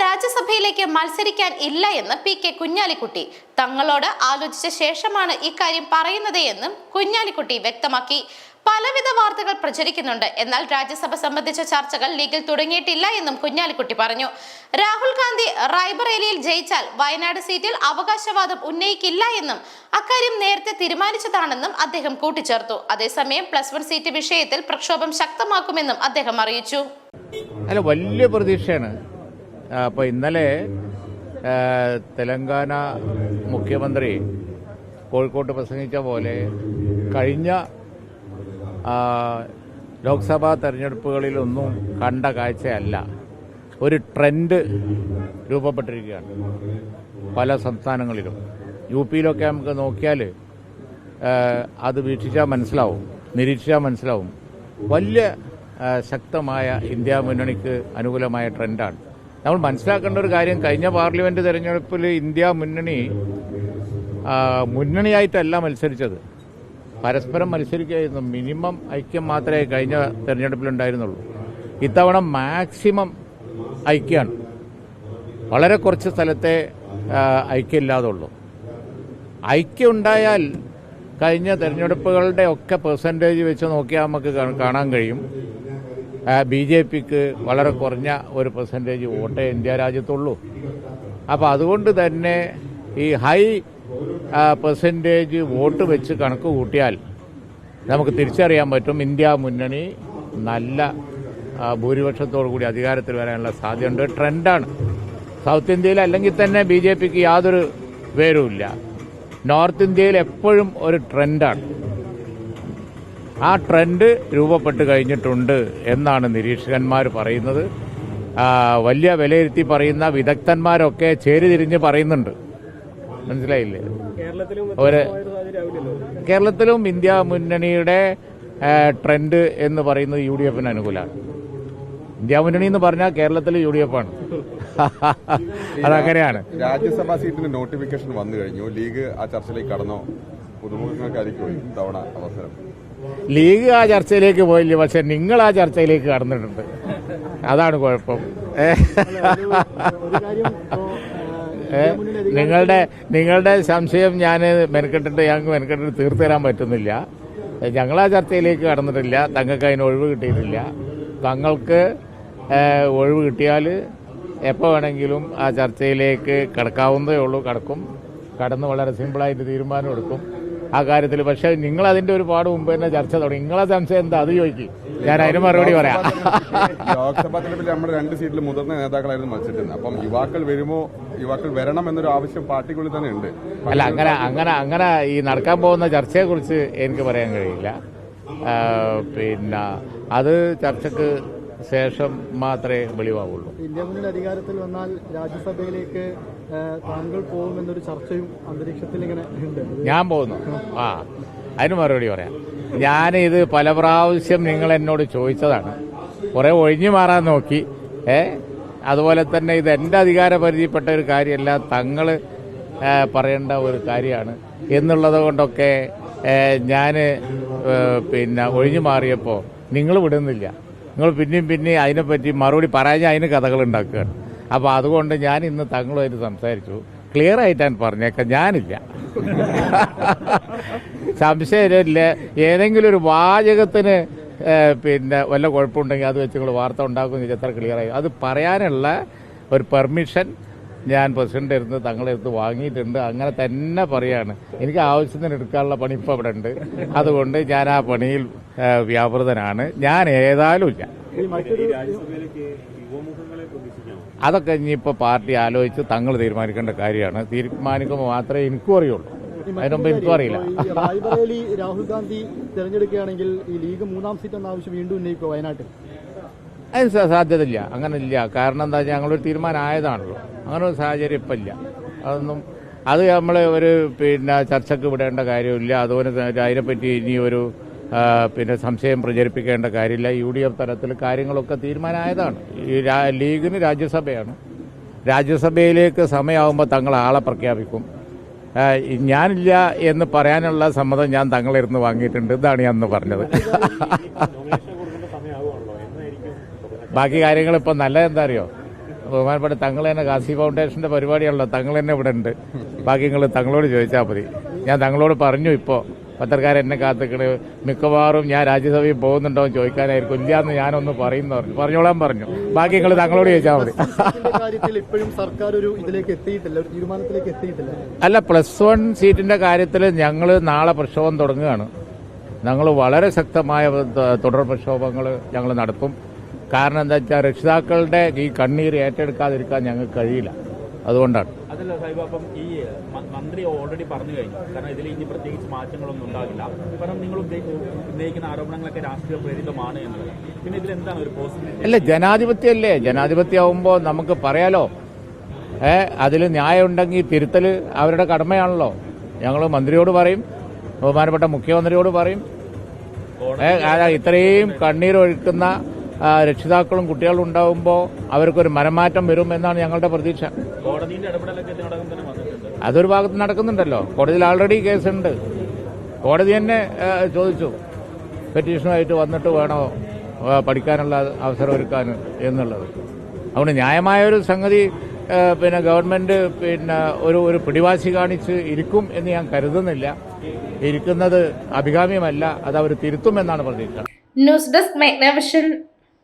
രാജ്യസഭയിലേക്ക് മത്സരിക്കാൻ ഇല്ല എന്ന് പി.കെ. കുഞ്ഞാലിക്കുട്ടി തങ്ങളോട് ആലോചിച്ച ശേഷമാണ് ഇക്കാര്യം പറയുന്നത് എന്നും കുഞ്ഞാലിക്കുട്ടി വ്യക്തമാക്കി. പലവിധ വാർത്തകൾ പ്രചരിക്കുന്നുണ്ട്. എന്നാൽ രാജ്യസഭ സംബന്ധിച്ച ചർച്ചകൾ ലീഗിൽ തുടങ്ങിയിട്ടില്ല എന്നും കുഞ്ഞാലിക്കുട്ടി പറഞ്ഞു. രാഹുൽ ഗാന്ധി റായ്ബറേലിയിൽ ജയിച്ചാൽ വയനാട് സീറ്റിൽ അവകാശവാദം ഉന്നയിക്കില്ല എന്നും അക്കാര്യം നേരത്തെ തീരുമാനിച്ചതാണെന്നും അദ്ദേഹം കൂട്ടിച്ചേർത്തു. അതേസമയം +1 സീറ്റ് വിഷയത്തിൽ പ്രക്ഷോഭം ശക്തമാക്കുമെന്നും അദ്ദേഹം അറിയിച്ചു. വലിയ പ്രതീക്ഷയാണ്. അപ്പോൾ ഇന്നലെ തെലങ്കാന മുഖ്യമന്ത്രി കോഴിക്കോട്ട് പ്രസംഗിച്ച പോലെ കഴിഞ്ഞ ലോക്സഭാ തെരഞ്ഞെടുപ്പുകളിലൊന്നും കണ്ട കാഴ്ചയല്ല. ഒരു ട്രെൻഡ് രൂപപ്പെട്ടിരിക്കുകയാണ് പല സംസ്ഥാനങ്ങളിലും. യു.പിയിലൊക്കെ നമുക്ക് നോക്കിയാൽ അത് വീക്ഷിച്ചാൽ മനസ്സിലാവും, നിരീക്ഷിച്ചാൽ മനസ്സിലാവും. വലിയ ശക്തമായ ഇന്ത്യ മുന്നണിക്ക് അനുകൂലമായ ട്രെൻഡാണ്. നമ്മൾ മനസ്സിലാക്കേണ്ട ഒരു കാര്യം, കഴിഞ്ഞ പാർലമെന്റ് തെരഞ്ഞെടുപ്പിൽ ഇന്ത്യ മുന്നണിയായിട്ടല്ല മത്സരിച്ചത്, പരസ്പരം മത്സരിക്കുകയായിരുന്നു. മിനിമം ഐക്യം മാത്രമേ കഴിഞ്ഞ തെരഞ്ഞെടുപ്പിലുണ്ടായിരുന്നുള്ളൂ. ഇത്തവണ മാക്സിമം ഐക്യമാണ്. വളരെ കുറച്ച് സ്ഥലത്തെ ഐക്യമില്ലാതുള്ളൂ. ഐക്യം ഉണ്ടായാൽ കഴിഞ്ഞ തെരഞ്ഞെടുപ്പുകളുടെ ഒക്കെ പെർസെൻറ്റേജ് വെച്ച് നോക്കിയാൽ നമുക്ക് കാണാൻ കഴിയും. ബി.ജെ.പിക്ക് വളരെ കുറഞ്ഞ ഒരു പെർസെൻറ്റേജ് വോട്ടേ ഇന്ത്യ രാജ്യത്തുള്ളൂ. അപ്പോൾ അതുകൊണ്ട് തന്നെ ഈ ഹൈ പെർസെൻറ്റേജ് വോട്ട് വെച്ച് കണക്ക് കൂട്ടിയാൽ നമുക്ക് തിരിച്ചറിയാൻ പറ്റും ഇന്ത്യ മുന്നണി നല്ല ഭൂരിപക്ഷത്തോടു കൂടി അധികാരത്തിൽ വരാനുള്ള സാധ്യതയുണ്ട്. ട്രെൻഡാണ്. സൗത്ത് ഇന്ത്യയിൽ അല്ലെങ്കിൽ തന്നെ ബി.ജെ.പിക്ക് യാതൊരു വേരുമില്ല. നോർത്ത് ഇന്ത്യയിൽ എപ്പോഴും ഒരു ട്രെൻഡാണ്. ആ ട്രെൻഡ് രൂപപ്പെട്ട് കഴിഞ്ഞിട്ടുണ്ട് എന്നാണ് നിരീക്ഷകന്മാർ പറയുന്നത്. വലിയ വിലയിരുത്തി പറയുന്ന വിദഗ്ധന്മാരൊക്കെ ചേരിതിരിഞ്ഞ് പറയുന്നുണ്ട്. മനസ്സിലായില്ലേ? കേരളത്തിലും ഇന്ത്യ മുന്നണിയുടെ ട്രെൻഡ് എന്ന് പറയുന്നത് യു.ഡി.എഫിന് അനുകൂലമാണ്. ഇന്ത്യ മുന്നണി എന്ന് പറഞ്ഞാൽ കേരളത്തിൽ യു.ഡി.എഫ് ആണ്. അതങ്ങനെയാണ്. രാജ്യസഭാ സീറ്റിന് നോട്ടിഫിക്കേഷൻ വന്നു കഴിഞ്ഞു. ലീഗ് ആ ചർച്ചയിലേക്ക് കടന്നോ? പുതുമുഖങ്ങൾക്കായിരിക്കും ഇത്തവണ അവസരം. ലീഗ് ആ ചർച്ചയിലേക്ക് പോയില്ല, പക്ഷെ നിങ്ങൾ ആ ചർച്ചയിലേക്ക് കടന്നിട്ടുണ്ട്. അതാണ് കുഴപ്പം. നിങ്ങളുടെ സംശയം ഞങ്ങൾക്ക് മെനക്കെട്ടിട്ട് തീർത്തു തരാൻ പറ്റുന്നില്ല. ഞങ്ങൾ ആ ചർച്ചയിലേക്ക് കടന്നിട്ടില്ല. തങ്ങൾക്ക് അതിന് ഒഴിവ് കിട്ടിയിട്ടില്ല. തങ്ങൾക്ക് ഒഴിവ് കിട്ടിയാൽ എപ്പോൾ വേണമെങ്കിലും ആ ചർച്ചയിലേക്ക് കടക്കാവുന്നതേ ഉള്ളൂ. കടന്ന് വളരെ സിമ്പിളായിട്ട് തീരുമാനം എടുക്കും ആ കാര്യത്തിൽ. പക്ഷേ നിങ്ങൾ അതിന്റെ ഒരു പാട് മുമ്പ് തന്നെ ചർച്ച തുടങ്ങി. നിങ്ങളെ സംശയം എന്താ അത് ചോദിക്കും, ഞാൻ അതിന് മറുപടി പറയാം. ലോക്സഭാ തെരഞ്ഞെടുപ്പിൽ നമ്മുടെ 2 സീറ്റിൽ മുതിർന്ന നേതാക്കളായിരുന്നു മത്സരിച്ചത്. അപ്പം യുവാക്കൾ വരണം എന്നൊരു ആവശ്യം പാർട്ടിക്കുള്ളിൽ തന്നെ ഉണ്ട്. അല്ല, അങ്ങനെ ഈ നടക്കാൻ പോകുന്ന ചർച്ചയെ കുറിച്ച് എനിക്ക് പറയാൻ കഴിയില്ല. പിന്നെ അത് ചർച്ചക്ക് ശേഷം മാത്രമേ വെളിവാകുള്ളൂ. ഇന്ത്യ മുന്നണി അധികാരത്തിൽ വന്നാൽ രാജ്യസഭയിലേക്ക് താങ്കൾ പോകുമെന്നൊരു ചർച്ചയും അന്തരീക്ഷത്തിൽ ഇങ്ങനെ ഉണ്ട്. ഞാൻ പോകുന്നു. അതിന് മറുപടി പറയാം. ഞാനിത് പല പ്രാവശ്യം നിങ്ങൾ എന്നോട് ചോദിച്ചതാണ്. കുറെ ഒഴിഞ്ഞു മാറാൻ നോക്കി. അതുപോലെ തന്നെ ഇത് എന്റെ അധികാര പരിധിപ്പെട്ട ഒരു കാര്യമല്ല, തങ്ങൾ പറയേണ്ട ഒരു കാര്യമാണ് എന്നുള്ളത് കൊണ്ടൊക്കെ ഞാൻ ഒഴിഞ്ഞു മാറിയപ്പോൾ നിങ്ങൾ വിടുന്നില്ല. നിങ്ങൾ പിന്നെയും അതിനെപ്പറ്റി മറുപടി പറയാൻ അതിന് കഥകൾ ഉണ്ടാക്കുകയാണ്. അപ്പോൾ അതുകൊണ്ട് ഞാൻ ഇന്ന് തങ്ങളുമായിട്ട് സംസാരിച്ചു. ക്ലിയർ ആയിട്ടാണ് പറഞ്ഞേക്കാം, ഞാനില്ല. സംശയമില്ല. ഏതെങ്കിലും ഒരു വാചകത്തിന് വല്ല കുഴപ്പമുണ്ടെങ്കിൽ അത് വെച്ച് നിങ്ങൾ വാർത്ത ഉണ്ടാക്കുമെന്ന് എത്ര ക്ലിയറായി. അത് പറയാനുള്ള ഒരു പെർമിഷൻ ഞാൻ പ്രസിഡന്റ് അടുത്ത് തങ്ങളുടെ അടുത്ത് വാങ്ങിയിട്ടുണ്ട്. അങ്ങനെ തന്നെ പറയാണ്. എനിക്ക് ആവശ്യത്തിന് എടുക്കാനുള്ള പണി ഇപ്പോൾ ഇവിടെ ഉണ്ട്. അതുകൊണ്ട് ഞാൻ ആ പണിയിൽ വ്യാപൃതനാണ്. ഞാൻ ഏതായാലും ഇല്ല. അതൊക്കെ ഇനിയിപ്പോൾ പാർട്ടി ആലോചിച്ച് തങ്ങൾ തീരുമാനിക്കേണ്ട കാര്യമാണ്. തീരുമാനിക്കുമ്പോൾ മാത്രമേ എനിക്കും അറിയുള്ളൂ. അതിനുമുമ്പ് എനിക്കും അറിയില്ല. റായ്ബറേലി രാഹുൽ ഗാന്ധി തെരഞ്ഞെടുക്കുകയാണെങ്കിൽ ഈ ലീഗ് 3ാം സീറ്റ് എന്ന ആവശ്യം വീണ്ടും ഉന്നയിക്കുക വയനാട്ടിൽ? അതിന് സാധ്യതയില്ല. അങ്ങനെയില്ല. കാരണം എന്താ വെച്ചാൽ ഞങ്ങളൊരു തീരുമാനം ആയതാണല്ലോ. അങ്ങനെ ഒരു സാഹചര്യം ഇപ്പം ഇല്ല. അത് നമ്മൾ ഒരു ചർച്ചയ്ക്ക് വിടേണ്ട കാര്യമില്ല. അതുപോലെ അതിനെപ്പറ്റി ഇനി ഒരു സംശയം പ്രചരിപ്പിക്കേണ്ട കാര്യമില്ല. യു.ഡി.എഫ് തലത്തിൽ കാര്യങ്ങളൊക്കെ തീരുമാനമായതാണ്. ഈ ലീഗിന് രാജ്യസഭയാണ്. രാജ്യസഭയിലേക്ക് സമയമാകുമ്പോൾ തങ്ങൾ ആളെ പ്രഖ്യാപിക്കും. ഞാനില്ല എന്ന് പറയാനുള്ള സമ്മതം ഞാൻ തങ്ങളിരുന്ന് വാങ്ങിയിട്ടുണ്ട്. ഇതാണ് ഞാൻ അന്ന് പറഞ്ഞത്. ബാക്കി കാര്യങ്ങൾ ഇപ്പം നല്ലതെന്താ അറിയോ, ബഹുമാനപ്പെട്ട തങ്ങൾ തന്നെ ഗാസി ഫൗണ്ടേഷന്റെ പരിപാടിയാണല്ലോ, തങ്ങൾ തന്നെ ഇവിടെ ഉണ്ട്. ബാക്കി നിങ്ങൾ തങ്ങളോട് ചോദിച്ചാൽ മതി. ഞാൻ തങ്ങളോട് പറഞ്ഞു, ഇപ്പോൾ പത്രക്കാരൻ എന്നെ കാത്തിക്കണ്, മിക്കവാറും ഞാൻ രാജ്യസഭയിൽ പോകുന്നുണ്ടോ എന്ന് ചോദിക്കാനായിരിക്കും. ഇല്ലാന്ന് ഞാനൊന്ന് പറഞ്ഞോളാൻ പറഞ്ഞു. ബാക്കി നിങ്ങൾ തങ്ങളോട് ചോദിച്ചാൽ മതി. കാര്യത്തിൽ ഇപ്പോഴും സർക്കാർ ഒരു ഇതിലേക്ക് എത്തിയിട്ടില്ല, ഒരു തീരുമാനത്തിലേക്ക് എത്തിയിട്ടില്ല. അല്ല, +1 സീറ്റിന്റെ കാര്യത്തിൽ ഞങ്ങൾ നാളെ പ്രക്ഷോഭം തുടങ്ങുകയാണ്. ഞങ്ങൾ വളരെ ശക്തമായ തുടർ പ്രക്ഷോഭങ്ങൾ ഞങ്ങൾ നടത്തും. കാരണം എന്താ വെച്ചാൽ രക്ഷിതാക്കളുടെ ഈ കണ്ണീര് ഏറ്റെടുക്കാതിരിക്കാൻ ഞങ്ങൾക്ക് കഴിയില്ല. അതുകൊണ്ടാണ്. അതല്ല സാഹിബ്, അപ്പം ഈ മന്ത്രി ഓൾറെഡി പറഞ്ഞു കഴിഞ്ഞു, കാരണം ഇതിൽ ഇനി പ്രത്യേകിച്ച് മാറ്റങ്ങളൊന്നും ഉണ്ടാകില്ല. കാരണം നിങ്ങൾ ഉന്നയിക്കുന്ന ആരോപണങ്ങളൊക്കെ രാഷ്ട്രീയ പ്രേരിതമാണ് എന്നുള്ളത്. പിന്നെ ഇതിൽ എന്താണ് ഒരു പോസിബിലിറ്റി? അല്ല, ജനാധിപത്യമല്ലേ, ജനാധിപത്യമാകുമ്പോൾ നമുക്ക് പറയാലോ. അതിൽ ന്യായം ഉണ്ടെങ്കിൽ തിരുത്തൽ അവരുടെ കടമയാണല്ലോ. ഞങ്ങൾ മന്ത്രിയോട് പറയും, ബഹുമാനപ്പെട്ട മുഖ്യമന്ത്രിയോട് പറയും. ഇത്രയും കണ്ണീരൊഴുക്കുന്ന രക്ഷിതാക്കളും കുട്ടികളും ഉണ്ടാവുമ്പോൾ അവർക്കൊരു മനമാറ്റം വരും എന്നാണ് ഞങ്ങളുടെ പ്രതീക്ഷ. കോടതിയുടെ ഇടപെടലൊക്കെ ഇതിനോടകം തന്നെ വന്നിട്ടുണ്ട്. അതൊരു ഭാഗത്ത് നടക്കുന്നുണ്ടല്ലോ. കോടതിയിൽ ആൾറെഡി കേസുണ്ട്. കോടതി തന്നെ ചോദിച്ചു, പെറ്റീഷനുമായിട്ട് വന്നിട്ട് വേണോ പഠിക്കാനുള്ള അവസരം ഒരുക്കാൻ എന്നുള്ളത്. അതുകൊണ്ട് ന്യായമായ ഒരു സംഗതി പിന്നെ ഗവൺമെന്റ് ഒരു പിടിവാശി കാണിച്ച് ഇരിക്കും എന്ന് ഞാൻ കരുതുന്നില്ല. ഇരിക്കുന്നത് അഭികാമ്യമല്ല, അത് അവർ തിരുത്തുമെന്നാണ് പ്രതീക്ഷ. News desk മെഗ്നവിഷൻ.